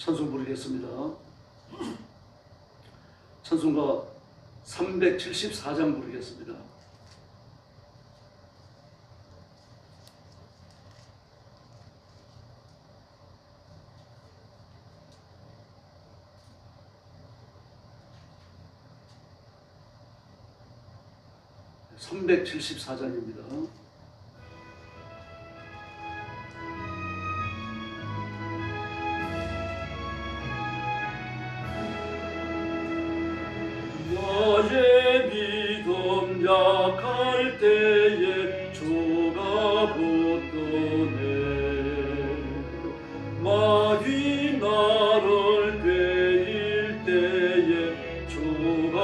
찬송 부르겠습니다. 찬송가 374장 부르겠습니다. (374장입니다) 나의 믿음 약할 때에 주가 붙드네. 마귀 나를 꾀일 때에 주가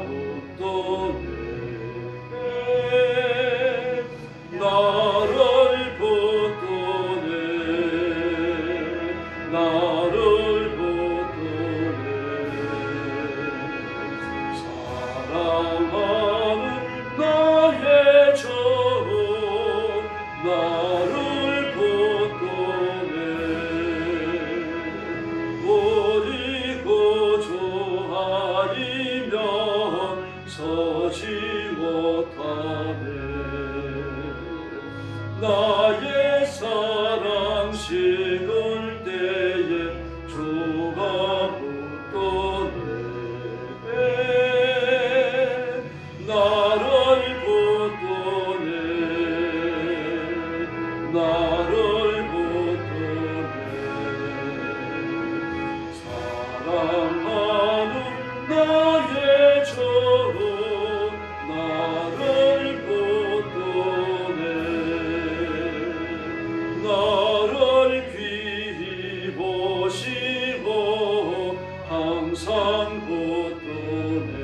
붙드네. 나를 붙드네. 나를 사랑하는 나의 주 나를 붙드네. 버리고 주 아니면 서지 못하네. 나의 사랑 식을 때에 주가 붙드네. 나를 붙드네. 나를 붙드네. 사랑하는 나의 주 나를 붙드네. 나를 귀히 보시고 항상 붙드네.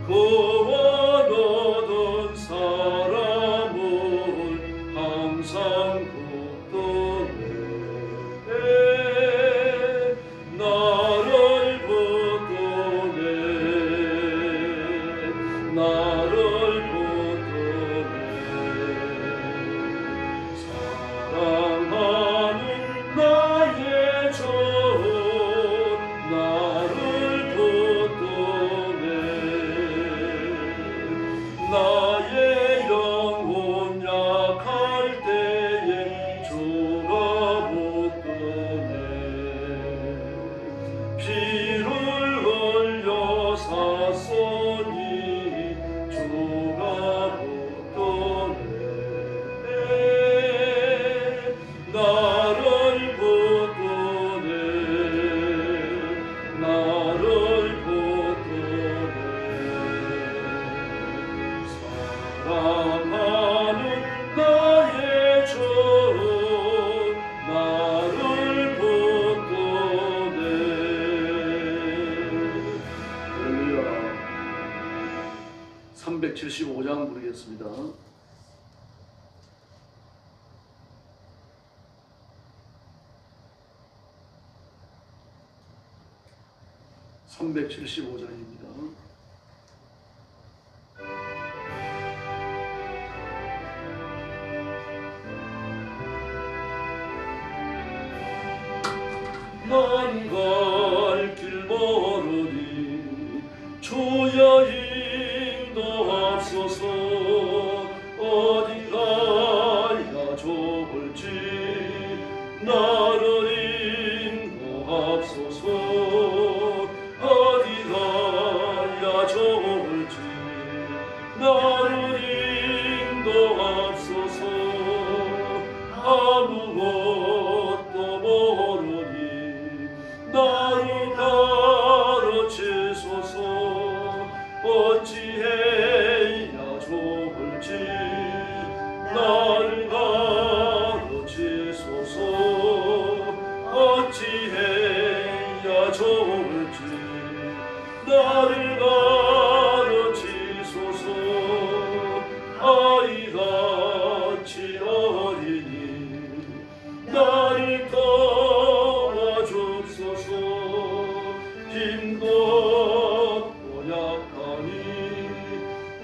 구원 얻은 사람을 항상 붙드네. 나를 붙드네. 나를 붙드네. 사랑하는 나의 주 나를 붙드네. 나의 영혼 약할 때에 주가 붙드네. 피를 흘려 샀으니 주가 붙드네. 나를 붙드네. 나를 붙드네. 사랑하는 나의 주 나를 붙드네. 할렐루야. 375장 부르겠습니다. (375장입니다) 난 갈 길 모르니 주여 인도하소서. 어디 가야 좋을지 나를 인도하소서. 어디 가야 좋을지 나를 인도하소서. 아무것도 모르니 나를 가르치소서. 어찌해야 좋을지 나를 가르치소서. 어찌해야 좋을지 나를 가르치소서. 아이같이 어리니 나를 도와주소서. 힘도 없고 약하니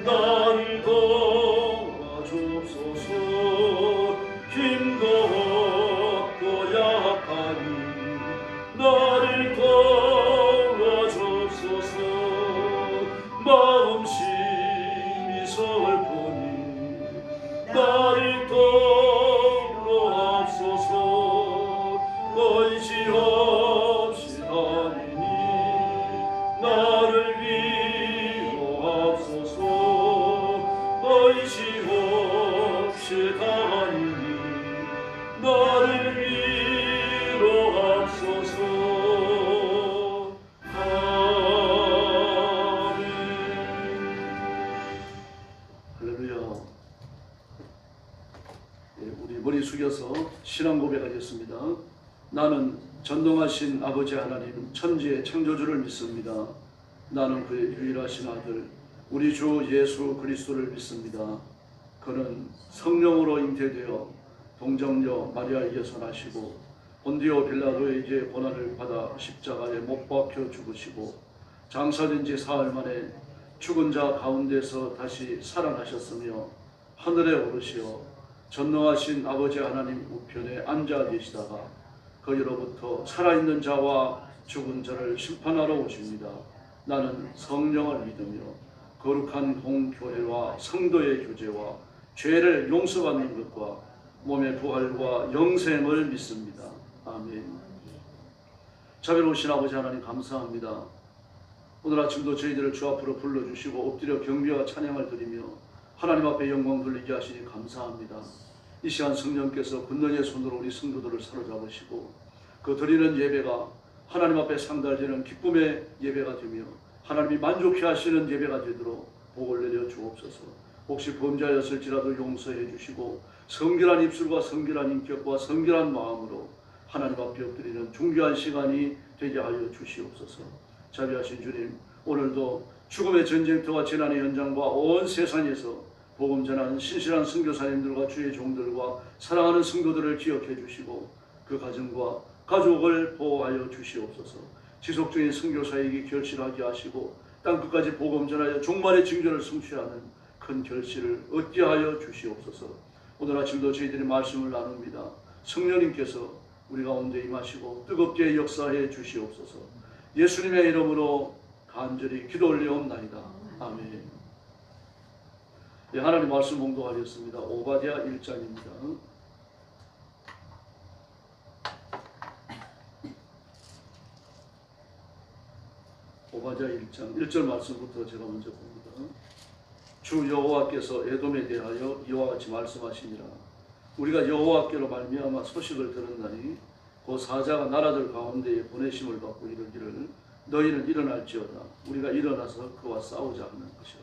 나를 도와주소서. 힘도 없고 약하니 머리 숙여서 신앙 고백하겠습니다. 나는 전능하신 아버지 하나님 천지의 창조주를 믿습니다. 나는 그의 유일하신 아들 우리 주 예수 그리스도를 믿습니다. 그는 성령으로 잉태되어 동정녀 마리아에게서 나시고 본디오 빌라도에게 고난을 받아 십자가에 못 박혀 죽으시고 장사된 지 사흘 만에 죽은 자 가운데서 다시 살아나셨으며 하늘에 오르시어 전능하신 아버지 하나님 우편에 앉아 계시다가 거기로부터 살아있는 자와 죽은 자를 심판하러 오십니다. 나는 성령을 믿으며 거룩한 공교회와 성도의 교제와 죄를 용서받는 것과 몸의 부활과 영생을 믿습니다. 아멘. 자비로우신 아버지 하나님 감사합니다. 오늘 아침도 저희들을 주 앞으로 불러주시고 엎드려 경배와 찬양을 드리며 하나님 앞에 영광 돌리게 하시니 감사합니다. 이 시간 성령께서 권능의 손으로 우리 성도들을 사로잡으시고 그 드리는 예배가 하나님 앞에 상달되는 기쁨의 예배가 되며 하나님이 만족해 하시는 예배가 되도록 복을 내려 주옵소서. 혹시 범죄하였을지라도 용서해 주시고 성결한 입술과 성결한 인격과 성결한 마음으로 하나님 앞에 엎드리는 존귀한 시간이 되게 하여 주시옵소서. 자비하신 주님, 오늘도 죽음의 전쟁터와 재난의 현장과 온 세상에서 복음 전하는 신실한 선교사님들과 주의 종들과 사랑하는 성도들을 기억해 주시고 그 가정과 가족을 보호하여 주시옵소서. 지속적인 선교사에게 결실하게 하시고 땅끝까지 복음 전하여 종말의 징조를 성취하는 큰 결실을 얻게 하여 주시옵소서. 오늘 아침도 저희들이 말씀을 나눕니다. 성령님께서 우리 가운데 임하시고 뜨겁게 역사해 주시옵소서. 예수님의 이름으로 간절히 기도 올리옵나이다. 아멘. 네, 하나님 말씀 봉독하겠습니다. 오바댜 1장입니다. 오바댜 1장 1절 말씀부터 제가 먼저 봅니다. 주 여호와께서 에돔에 대하여 이와 같이 말씀하시니라. 우리가 여호와께로 말미암아 소식을 들었나니 그 사자가 나라들 가운데에 보내심을 받고 이르기를 너희는 일어날지어다. 우리가 일어나서 그와 싸우자 하는 것이라.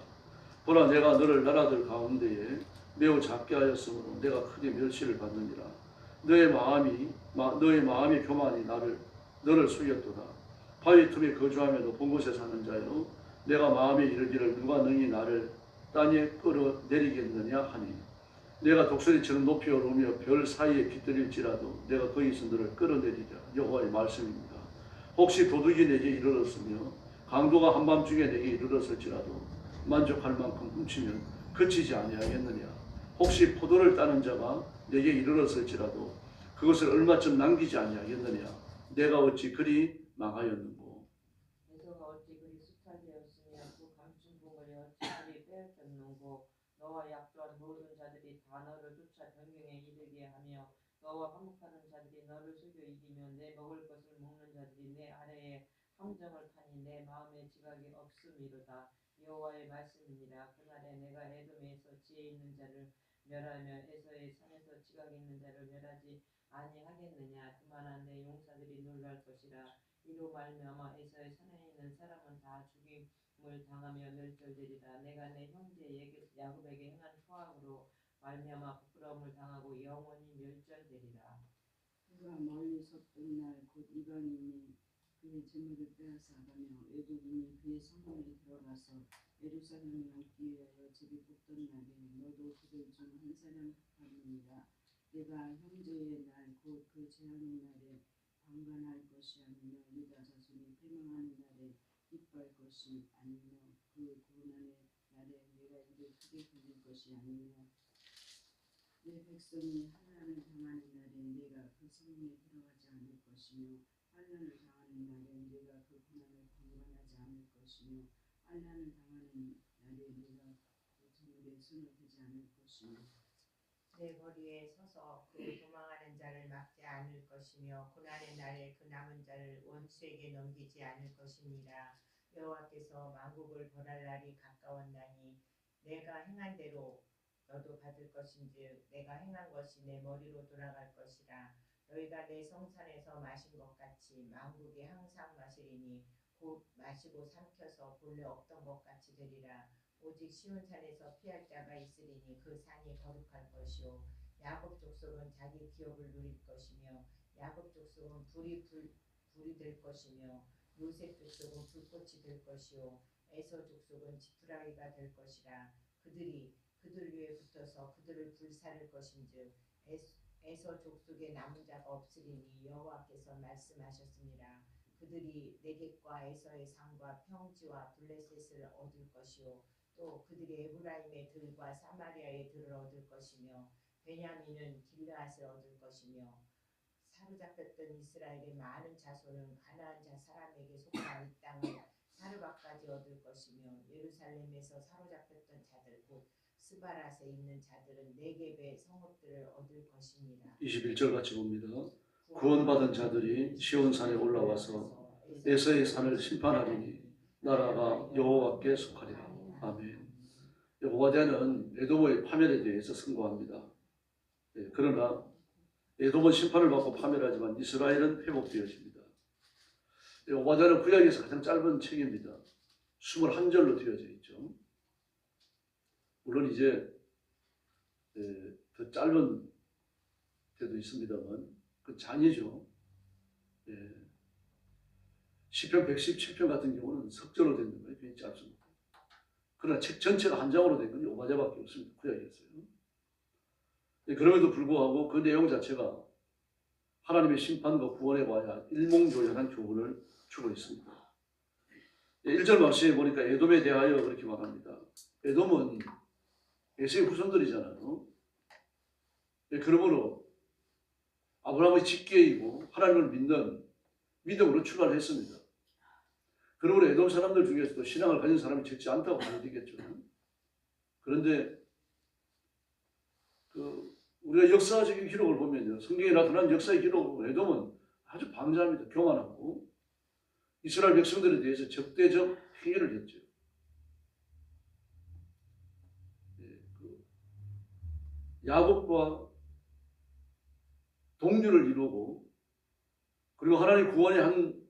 보라, 내가 너를 나라들 가운데에 매우 작게 하였으므로 내가 크게 멸시를 받느니라. 너의 마음이 교만이 너를 속였도다. 바위 틈에 거주하며 본 곳에 사는 자여, 내가 마음에 이르기를 누가 너희 나를 땅에 끌어내리겠느냐 하니, 내가 독수리처럼 높이 오르며 별 사이에 깃들일지라도 내가 거기서 너를 끌어내리리라. 여호와의 말씀입니다. 혹시 도둑이 내게 이르렀으며 강도가 한밤중에 내게 이르렀을지라도 만족할 만큼 훔치면 그치지 아니하겠느냐. 혹시 포도를 따는 자가 내게 이르렀을지라도 그것을 얼마쯤 남기지 아니하겠느냐. 내가 어찌 그리 망하였는고. 에서가 어찌 그리 수탈되었으며 그 감춘 보물이 어찌 그리 빼앗겼는고. 너와 약조한 모든 자들이 다 너를 쫓아 변경에 이르게 하며 너와 화목하는 자들이 너를 속여 이기며 내 먹을 것을 먹는 자들이 내 아래에 함정을 타니 내 마음에 지각이 없음이로다. 여호와의 말씀이니라. 그날에 내가 에돔에서 지혜 있는 자를 멸하며 에서의 산에서 지각 있는 자를 멸하지 아니하겠느냐. 그만한 내 용사들이 놀랄 것이라. 이로 말미암아 에서의 산에 있는 사람은 다 죽임을 당하며 멸절되리라. 내가 내 형제 야곱에게 행한 포악으로 말미암아 부끄러움을 당하고 영원히 멸절되리라. 그가 멀리 섰던 날 곧 이방인이 그의 재물을 빼앗아 가며 외국인이 그의 성문에 들어가서 예루살렘을 얻기 위하여 제비 뽑던 날에 너도 그들 중 한 사람 합하느니라. 내가 형제의 날 곧 그 재앙의 날에 방관할 것이 아니며 유다 자손이 패망하는 날에 기뻐할 것이 아니며 그 고난의 날에 내가 이를 크게 벌릴 것이 아니며 내 백성이 환난을 당하는 날에 내가 그 성문에 들어가지 않을 것이며 환난을 당하는 날에 내가 그 고난을 방관하지 않을 것이며 환난을 당하는 날에 내가 그 재물에 손을 대지 않을 것이며 내 거리에 서서 그 도망하는 자를 막지 않을 것이며 고난의 날에 그 남은 자를 원수에게 넘기지 않을 것이니라. 여호와께서 만국을 벌할 날이 가까웠나니 내가 행한 대로 너도 받을 것인즉 내가 행한 것이 내 머리로 돌아갈 것이라. 너희가 내 성산에서 마신 것 같이 만국이 항상 마시리니 곧 마시고 삼켜서 본래 없던 것 같이 되리라. 오직 시온산에서 피할 자가 있으리니 그 산이 거룩할 것이요 야곱 족속은 자기 기업을 누릴 것이며 야곱 족속은 불이 될 것이며 요셉 족속은 불꽃이 될 것이요 에서 족속은 지푸라기가 될 것이라. 그들이 그들 위에 붙어서 그들을 불사를 것인즉 에서 족속에 남은 자가 없으리니 여호와께서 말씀하셨습니다. 그들이 네겝과 에서의 상과 평지와 블레셋을 얻을 것이요 또 그들이 에브라임의 들과 사마리아의 들을 얻을 것이며 베냐민은 길르앗을 얻을 것이며 사로잡혔던 이스라엘의 많은 자손은 가나안 사람에게 속한 이 땅을 사르밧까지 얻을 것이며 예루살렘에서 사로잡혔던 자들 곧 스바랏에 있는 자들은 네겝의 성읍들을 얻을 것입니다. 21절 같이 봅니다. 구원받은 자들이 시온산에 올라와서 에서의 산을 심판하리니 나라가 여호와께 속하리라. 아멘. 오바댜는 에돔의 파멸에 대해서 선고합니다. 그러나 에돔은 심판을 받고 파멸하지만 이스라엘은 회복되어집니다. 오바댜는 구약에서 가장 짧은 책입니다. 21절로 되어져 있죠. 물론 이제 더 짧은 때도 있습니다만 그 장이죠. 시편 117편 같은 경우는 석절로 된 거예요. 굉장히 짧습니다. 그러나 책 전체가 한 장으로 된 건 오바댜밖에 없습니다. 구약이었어요. 그럼에도 불구하고 그 내용 자체가 하나님의 심판과 구원에 관한 일목요연한 교훈을 주고 있습니다. 1절 말씀에 보니까 에돔에 대하여 그렇게 말합니다. 에돔은 에서의 후손들이잖아요. 그러므로 아브라함의 직계이고 하나님을 믿는 믿음으로 출발했습니다. 그러므로 에돔 사람들 중에서도 신앙을 가진 사람이 적지 않다고 봐야 되겠죠. 그런데 우리가 역사적인 기록을 보면요, 성경에 나타난 역사의 기록으로 에돔은 아주 방자합니다. 교만하고 이스라엘 백성들에 대해서 적대적 행위를 했죠. 야곱과 동류를 이루고 그리고 하나님 구원의 한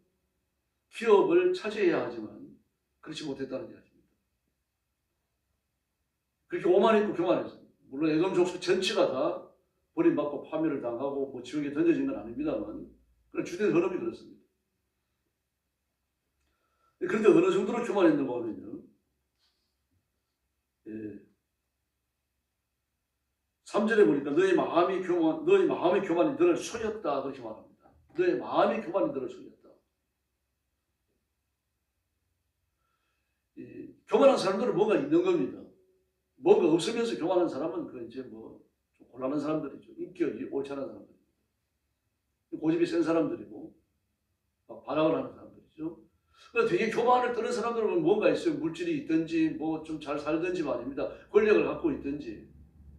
기업을 차지해야 하지만 그렇지 못했다는 이야기입니다. 그렇게 오만했고 교만했습니다. 물론 에돔 족속 전체가 다 버림받고 파멸을 당하고 뭐 지옥에 던져진 건 아닙니다만 그런 주된 흐름이 그렇습니다. 그런데 어느 정도로 교만했는가 하면요, 3절에 보니까 너의 마음의 교만이 너를 속였다 그렇게 말합니다. 너의 마음의 교만이 너를 속였다. 교만한 사람들은 뭐가 있는 겁니다. 뭐가 없으면서 교만한 사람은 그 이제 뭐 좀 곤란한 사람들이죠. 인격이 옳지 않은 사람들이죠. 고집이 센 사람들이고 막 반항을 하는 사람들이죠. 그러니까 되게 교만을 떠는 사람들은 뭔가 있어요. 물질이 있든지 뭐 좀 잘 살든지 말입니다. 권력을 갖고 있든지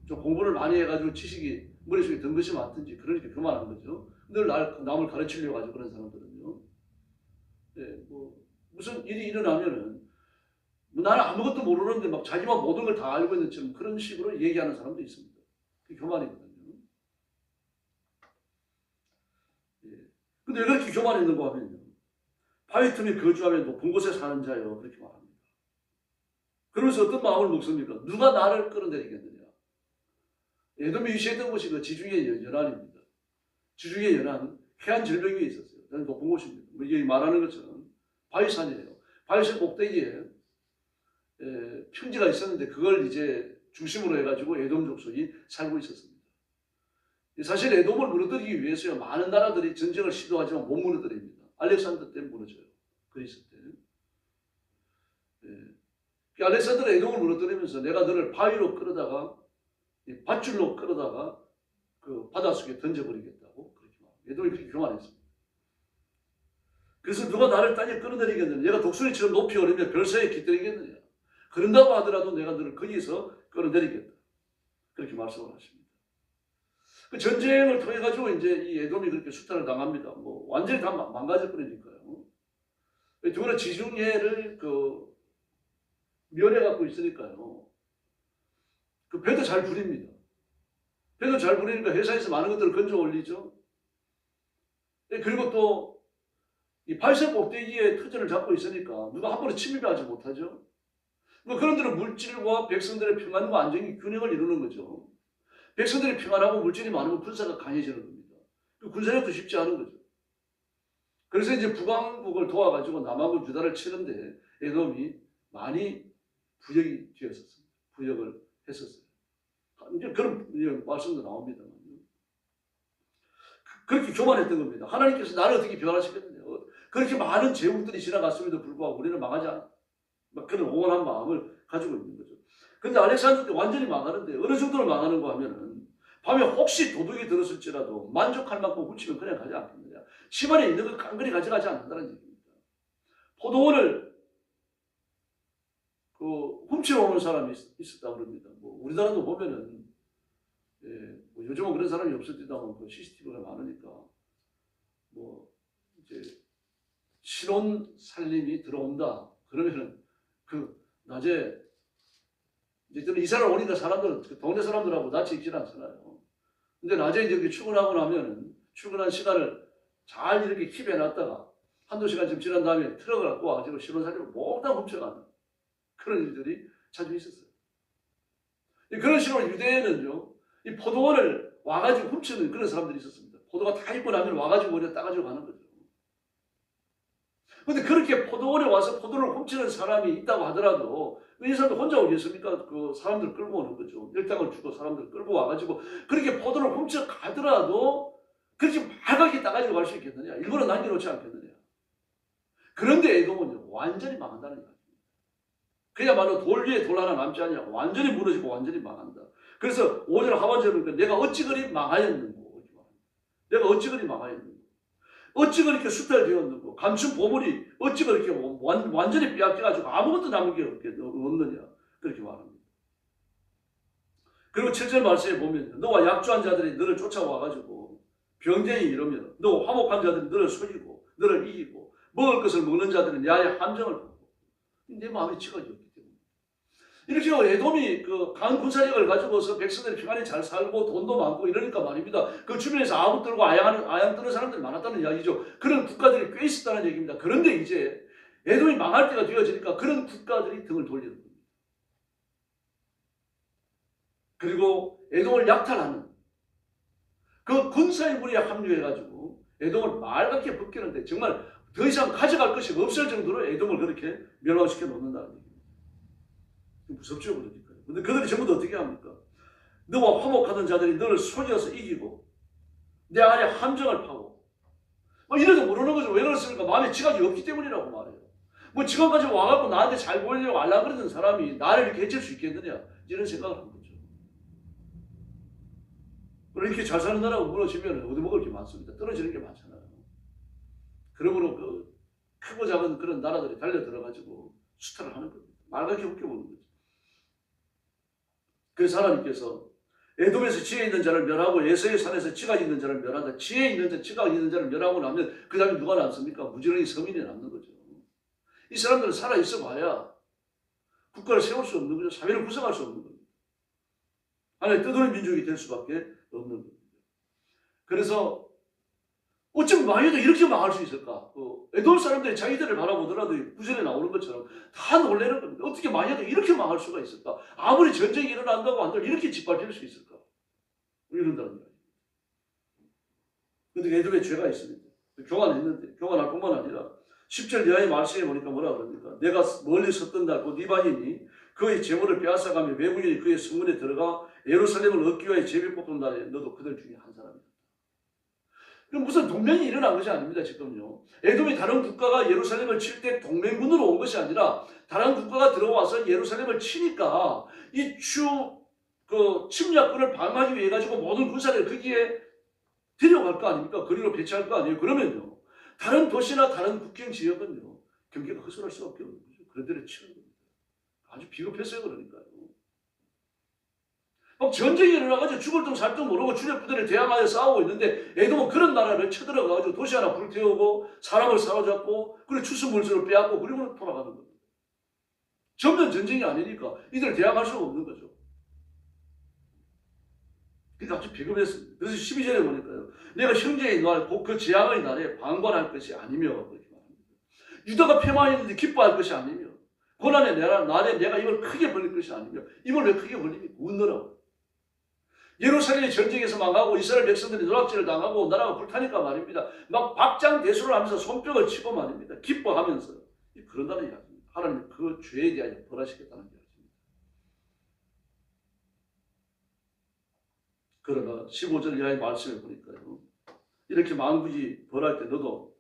좀 공부를 많이 해가지고 지식이 머릿속에 든 것이 많든지 그러니까 교만한 거죠. 늘 남을 가르치려고 하죠. 그런 사람들은요. 뭐 무슨 일이 일어나면은 뭐 나는 아무것도 모르는데 막 자기만 모든 걸 다 알고 있는 것처럼 그런 식으로 얘기하는 사람도 있습니다. 그게 교만이거든요. 근데 왜 그렇게 교만했는가 하면요, 바위 틈에 거주하며 높은 곳에 사는 자요 그렇게 말합니다. 그러면서 어떤 마음을 먹습니까? 누가 나를 끌어내리겠느냐. 에돔이 위시했던 곳이 그 지중해 연안입니다. 지중해 연안 해안 절벽 위에 있었어요. 높은 곳입니다. 뭐 여기 말하는 것처럼 바위산이에요. 바위산 꼭대기에 평지가 있었는데 그걸 이제 중심으로 해가지고 에돔 족속이 살고 있었습니다. 사실 에돔을 무너뜨리기 위해서요, 많은 나라들이 전쟁을 시도하지만 못 무너뜨립니다. 알렉산더 때 무너져요. 그리스 때. 알렉산더가 에돔을 무너뜨리면서 내가 너를 바위로 끌어다가 밧줄로 끌어다가 그 바닷속에 던져버리겠다고 그렇게 말합니다. 에돔이 그렇게 교만했습니다. 그래서 누가 나를 땅에 끌어내리겠느냐, 내가 독수리처럼 높이 오르며 별사에 깃들이겠느냐, 그런다고 하더라도 내가 너를 거기서 끌어내리겠다 그렇게 말씀을 하십니다. 그 전쟁을 통해 가지고 이제 이 에돔이 그렇게 수탈을 당합니다. 뭐 완전히 다 망가져 버리니까요. 누구나 지중해를 면해 갖고 있으니까요. 그 배도 잘 부립니다. 배도 잘 부리니까 해상에서 많은 것들을 건져 올리죠. 그리고 또 이 발사 꼭대기에 터전을 잡고 있으니까 누가 함부로 침입하지 못하죠. 뭐 그런 대로 물질과 백성들의 평안과 안정이 균형을 이루는 거죠. 백성들이 평안하고 물질이 많으면 군사가 강해지는 겁니다. 그 군사력도 쉽지 않은 거죠. 그래서 이제 북왕국을 도와가지고 남왕국 유다를 치는데 에돔이 많이 부역이 되었었습니다. 부역을 했었어요. 이제 그런 말씀도 나옵니다. 그렇게 교만했던 겁니다. 하나님께서 나를 어떻게 변화시켰느냐. 그렇게 많은 제국들이 지나갔음에도 불구하고 우리는 망하지 않아. 그런 오만한 마음을 가지고 있는 거죠. 근데 알렉산더 때 완전히 망하는데 어느 정도로 망하는가 하면은 밤에 혹시 도둑이 들었을지라도 만족할 만큼 훔치면 그냥 가지 않겠느냐. 집안에 있는 걸 깡그리 가져가지 않는다는 얘기입니다. 포도원을 훔치러 오는 사람이 있었다고 그럽니다. 뭐 우리나라도 보면은 뭐 요즘은 그런 사람이 없을 때도 그 CCTV가 많으니까 뭐 이제 신혼 살림이 들어온다 그러면은 그 낮에 이제 이사를 오니까 사람들은 동네 사람들하고 같이 있질 않잖아요. 근데 낮에 이제 출근하고 나면은 출근한 시간을 잘 이렇게 킵해 놨다가 한두 시간쯤 지난 다음에 트럭을 갖고 와가지고 신혼 살림을 몽땅 훔쳐가는 그런 일들이 자주 있었어요. 그런 식으로 유대에는요, 이 포도원을 와가지고 훔치는 그런 사람들이 있었습니다. 포도가 다 익고 나면 와가지고 오히려 따가지고 가는 거죠. 근데 그렇게 포도원에 와서 포도를 훔치는 사람이 있다고 하더라도 이 사람들 혼자 오겠습니까? 그 사람들 끌고 오는 거죠. 일당을 주고 사람들 끌고 와가지고 그렇게 포도를 훔쳐 가더라도 그렇게 발갛게 따가지고 갈 수 있겠느냐? 일부러 남겨놓지 않겠느냐? 그런데 에돔은요, 완전히 망한다는 거예요. 그야말로 돌 위에 돌 하나 남지 않냐. 완전히 무너지고 완전히 망한다. 그래서 5절 하반절을 보니까 내가 어찌 그리 망하였는고. 내가 어찌 그리 망하였는고. 어찌 그렇게 수탈되었는고. 감춘 보물이 어찌 그렇게 완전히 빼앗겨가지고 아무것도 남은 게 없느냐. 그렇게 말합니다. 그리고 7절 말씀에 보면 너와 약조한 자들이 너를 쫓아와가지고 병쟁이 이러며 너 화목한 자들이 너를 속이고 너를 이기고 먹을 것을 먹는 자들은 야의 함정을 보고 내 마음에 치가 없기 때문에 이렇게 에돔이 그 강한 군사력을 가지고서 백성들이 평안히 잘 살고 돈도 많고 이러니까 말입니다. 그 주변에서 아무 들고 아양 뜨는 사람들이 많았다는 이야기죠. 그런 국가들이 꽤 있었다는 얘기입니다. 그런데 이제 에돔이 망할 때가 되어지니까 그런 국가들이 등을 돌리는 겁니다. 그리고 에돔을 약탈하는 그 군사의 무리에 합류해가지고 에돔을 말갛게 벗기는데 정말 더 이상 가져갈 것이 없을 정도로 에돔을 그렇게 멸망시켜 놓는다는 얘기입니다. 무섭죠, 그러니까요. 근데 그들이 전부 다 어떻게 합니까? 너와 화목하던 자들이 너를 속여서 이기고 내 안에 함정을 파고 뭐 이래도 모르는 거죠. 왜 그렇습니까? 마음에 지각이 없기 때문이라고 말해요. 뭐 지금까지 와갖고 나한테 잘 보이려고 알라 그러던 사람이 나를 이렇게 해칠 수 있겠느냐 이런 생각을 한 거죠. 이렇게 잘 사는 나라가 무너지면 얻어먹을 게 많습니다. 떨어지는 게 많잖아요. 그러므로 그 크고 작은 그런 나라들이 달려들어가지고 수탈을 하는 겁니다. 말갛게 웃겨보는 거죠. 그래서 하나님께서 에돔에서 지혜 있는 자를 멸하고 에서의 산에서 지각 있는 자를 멸한다. 지혜 있는 자, 지각 있는 자를 멸하고 나면 그 다음에 누가 남습니까? 무지렁이 서민이 남는 거죠. 이 사람들은 살아있어 봐야 국가를 세울 수 없는 거죠. 사회를 구성할 수 없는 겁니다. 하나의 떠도는 민족이 될 수밖에 없는 겁니다. 그래서 어쩜 망해도 이렇게 망할 수 있을까? 에돔 사람들이 자기들을 바라보더라도 구절에 나오는 것처럼 다 놀라는 겁니다. 어떻게 망해도 이렇게 망할 수가 있을까? 아무리 전쟁이 일어난다고 한들 이렇게 짓밟힐 수 있을까? 이런다는 거예요. 그런데 에돔에 죄가 있습니다. 교만했는데 교만할 뿐만 아니라 10절 이하의 말씀에 보니까 뭐라 그럽니까? 내가 멀리 섰던 날 곧 이방인이 그의 재물을 빼앗아가며 외국인이 그의 성문에 들어가 예루살렘을 얻기 위하여 제비 뽑던 날에 너도 그들 중에 한 사람이다. 그럼 무슨 동맹이 일어난 것이 아닙니다. 지금요. 에돔이 다른 국가가 예루살렘을 칠 때 동맹군으로 온 것이 아니라 다른 국가가 들어와서 예루살렘을 치니까 이 침략군을 방어하기 위해 가지고 모든 군사를 거기에 데려갈 거 아닙니까? 거리로 배치할 거 아니에요. 그러면요. 다른 도시나 다른 국경 지역은요. 경계가 허술할 수밖에 없는 거죠. 그런 데를 치는 겁니다. 아주 비겁했어요. 그러니까요. 막 전쟁이 일어나가지고 죽을 둥 살 둥 모르고 주력 부대를 대항하여 싸우고 있는데 에돔은 그런 나라를 쳐들어가가지고 도시 하나 불태우고 사람을 사로잡고 그리고 추수물수를 빼앗고 그리고 돌아가는 겁니다. 전면 전쟁이 아니니까 이들을 대항할 수가 없는 거죠. 그러니까 아주 비겁했습니다. 그래서 12절에 보니까요. 내가 형제의 날 곧 그 재앙의 날에 방관할 것이 아니며 그렇게 말합니다. 유다가 패망했는데 기뻐할 것이 아니며 고난의 날에 내가 입을 크게 벌릴 것이 아니며 입을 왜 크게 벌립니까? 웃느라고. 예루살렘이 전쟁에서 망하고 이스라엘 백성들이 노략질을 당하고 나라가 불타니까 말입니다. 막 박장대소를 하면서 손뼉을 치고 말입니다. 기뻐하면서 그런다는 이야기입니다. 하나님 그 죄에 대하여 벌하시겠다는 이야기입니다. 그러나 15절 이하의 말씀을 보니까요, 이렇게 만국이 벌할 때 너도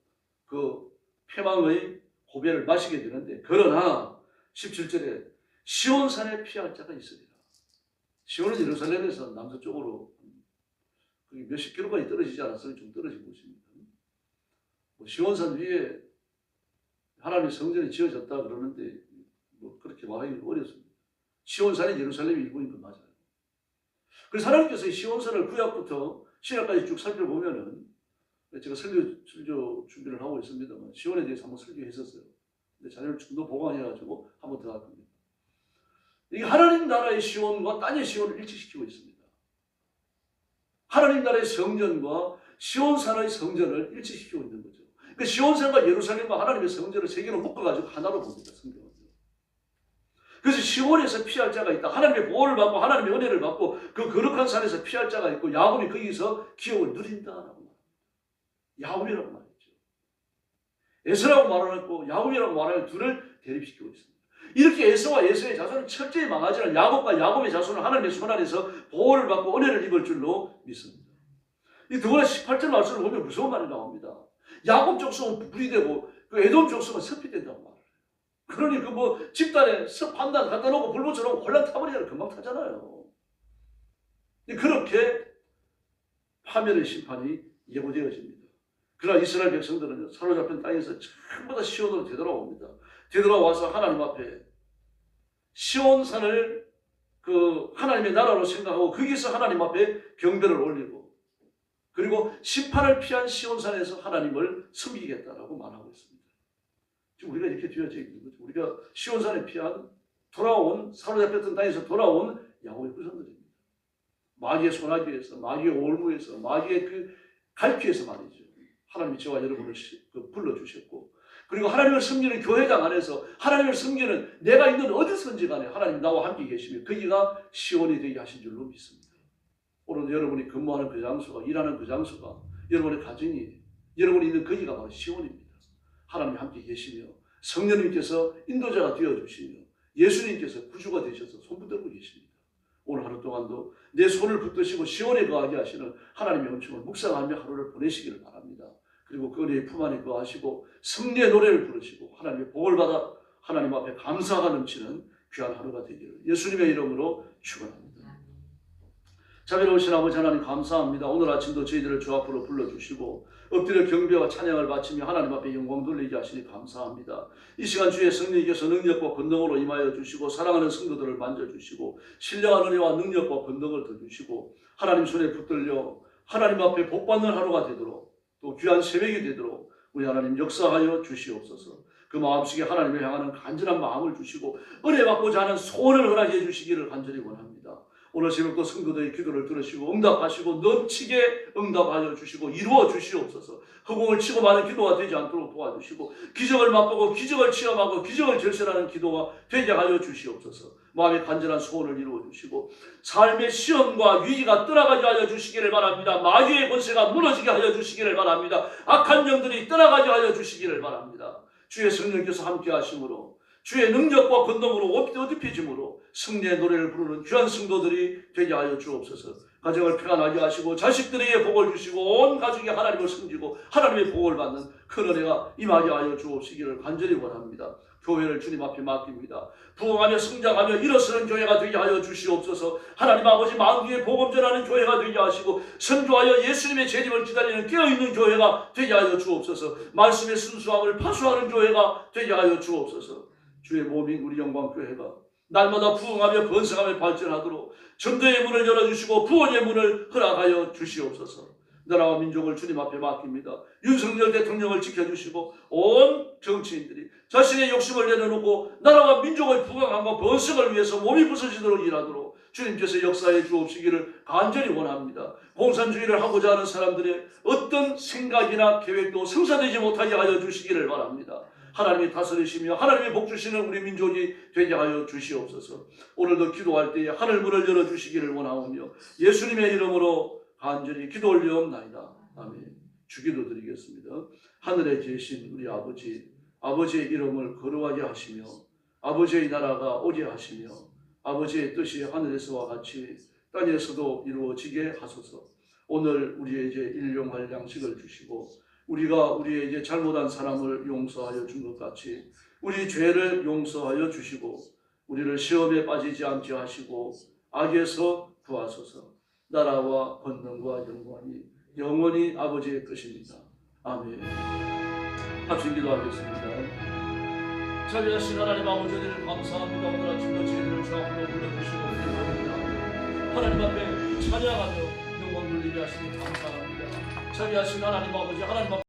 그 패망의 고배를 마시게 되는데, 그러나 17절에 시온산에 피할 자가 있으리라. 시온은 예루살렘에서 남서쪽으로 몇십 킬로까지 떨어지지 않았어요. 좀 떨어진 곳입니다. 시온산 위에 하나님의 성전이 지어졌다 그러는데 그렇게 말하기 어렵습니다. 시온산이 예루살렘의 일부인 건 맞아요. 그래서 하나님께서 시온산을 구약부터 신약까지 쭉 살펴보면은, 제가 설교 준비를 하고 있습니다만 시온에 대해서 한번 설교했었어요. 근데 자료를 좀 더 보강해가지고 한번 더 할 겁니다. 이게 하나님 나라의 시온과 땅의 시온을 일치시키고 있습니다. 하나님 나라의 성전과 시온산의 성전을 일치시키고 있는 거죠. 그러니까 시온산과 예루살렘과 하나님의 성전을 세 개로 묶어가지고 하나로 봅니다. 성경은. 그래서 시온에서 피할 자가 있다. 하나님의 보호를 받고 하나님의 은혜를 받고 그 거룩한 산에서 피할 자가 있고, 야곱이 거기서 기업을 누린다라고 말합니다. 야곱이라고 말했죠. 에서라고 말하고 야곱이라고 말하면 둘을 대립시키고 있습니다. 이렇게 에서와 에서의 자손은 철저히 망하지만 야곱과 야곱의 자손은 하나님의 손 안에서 보호를 받고 은혜를 입을 줄로 믿습니다. 이 더구나 18절 말씀을 보면 무서운 말이 나옵니다. 야곱 족속은 불이 되고 그 에돔 족속은 섭이 된다고 말해요. 그러니 그 집단에 섭 한 단 갖다 놓고 불 붙여놓고 혼란 타버리잖아요. 금방 타잖아요. 그렇게 파멸의 심판이 예고되어집니다. 그러나 이스라엘 백성들은 사로잡힌 땅에서 전부 다 시온으로 되돌아옵니다. 되돌아와서 하나님 앞에 시온산을 하나님의 나라로 생각하고 거기서 하나님 앞에 경배를 올리고, 그리고 심판을 피한 시온산에서 하나님을 섬기겠다라고 말하고 있습니다. 지금 우리가 이렇게 되어져 있는 거죠. 우리가 시온산에 피한 사로잡혔던 땅에서 돌아온 야곱의 후손들입니다. 마귀의 소나기에서, 마귀의 올무에서, 마귀의 그 갈피에서 말이죠. 하나님이 저와 여러분을 불러주셨고, 그리고 하나님을 섬기는 교회당 안에서 하나님을 섬기는 내가 있는 어디선지 간에 하나님 나와 함께 계시며 거기가 시온이 되게 하신 줄로 믿습니다. 오늘 여러분이 근무하는 그 장소가, 일하는 그 장소가, 여러분의 가정이, 여러분이 있는 거기가 바로 시온입니다. 하나님이 함께 계시며 성령님께서 인도자가 되어주시며 예수님께서 구주가 되셔서 손붙들고 계십니다. 오늘 하루 동안도 내 손을 붙드시고 시온에 거하게 하시는 하나님의 은총을 묵상하며 하루를 보내시기를 바랍니다. 그리고 그 은혜의 품 안에 거하시고 승리의 노래를 부르시고 하나님의 복을 받아 하나님 앞에 감사가 넘치는 귀한 하루가 되기를 예수님의 이름으로 축원합니다. 자비로우신 아버지 하나님 감사합니다. 오늘 아침도 저희들을 주 앞으로 불러주시고 엎드려 경배와 찬양을 바치며 하나님 앞에 영광 돌리게 하시니 감사합니다. 이 시간 주의 성령님께서 능력과 권능으로 임하여 주시고 사랑하는 성도들을 만져주시고 신령한 은혜와 능력과 권능을 더 주시고 하나님 손에 붙들려 하나님 앞에 복받는 하루가 되도록, 또 귀한 새벽이 되도록 우리 하나님 역사하여 주시옵소서. 그 마음속에 하나님을 향하는 간절한 마음을 주시고 은혜 받고자 하는 소원을 허락해 주시기를 간절히 원합니다. 오늘 새벽도 성도들의 기도를 들으시고 응답하시고 넘치게 응답하여 주시고 이루어 주시옵소서. 허공을 치고 많은 기도가 되지 않도록 도와주시고 기적을 맛보고 기적을 체험하고 기적을 절실하는 기도가 되게 하여 주시옵소서. 마음의 간절한 소원을 이루어 주시고 삶의 시험과 위기가 떠나가게 하여 주시기를 바랍니다. 마귀의 권세가 무너지게 하여 주시기를 바랍니다. 악한 영들이 떠나가게 하여 주시기를 바랍니다. 주의 성령께서 함께 하심으로 주의 능력과 권능으로 옷입히짐으로 승리의 노래를 부르는 귀한 성도들이 되게 하여 주옵소서. 가정을 평안하게 하시고 자식들에게 복을 주시고 온 가족이 하나님을 섬기고 하나님의 복을 받는 큰 은혜가 임하게 하여 주옵시기를 간절히 원합니다. 교회를 주님 앞에 맡깁니다. 부흥하며 성장하며 일어서는 교회가 되게 하여 주시옵소서. 하나님 아버지 만국에 복음 전하는 교회가 되게 하시고 선교하여 예수님의 재림을 기다리는 깨어있는 교회가 되게 하여 주옵소서. 말씀의 순수함을 파수하는 교회가 되게 하여 주옵소서. 주의 몸인 우리 영광교회가 날마다 부흥하며 번성하며 발전하도록 전도의 문을 열어주시고 구원의 문을 허락하여 주시옵소서. 나라와 민족을 주님 앞에 맡깁니다. 윤석열 대통령을 지켜주시고 온 정치인들이 자신의 욕심을 내려놓고 나라와 민족의 부강함과 번성을 위해서 몸이 부서지도록 일하도록 주님께서 역사해 주옵시기를 간절히 원합니다. 공산주의를 하고자 하는 사람들의 어떤 생각이나 계획도 성사되지 못하게 하여 주시기를 바랍니다. 하나님이 다스리시며 하나님의 복 주시는 우리 민족이 되게 하여 주시옵소서. 오늘도 기도할 때에 하늘문을 열어주시기를 원하오며 예수님의 이름으로 간절히 기도 올려옵나이다. 아멘. 주기도 드리겠습니다. 하늘에 계신 우리 아버지, 아버지의 이름을 거룩하게 하시며 아버지의 나라가 오게 하시며 아버지의 뜻이 하늘에서와 같이 땅에서도 이루어지게 하소서. 오늘 우리에게 일용할 양식을 주시고 우리가 우리에게 잘못한 사람을 용서하여 준 것 같이 우리 죄를 용서하여 주시고 우리를 시험에 빠지지 않게 하시고 악에서 구하소서. 나라와 권능과 영광이 영원히 아버지의 것입니다. 아멘. 합심 기도하겠습니다. 자비하신 하나님 아버지 은혜를 감사합니다. 오늘 아침도 저희를 주 앞으로 불러주시고 기도합니다. 하나님 앞에 찬양하며 영광 돌리게 하시니 감사합니다. 자비하신 하나님 아버지, 하나님 앞에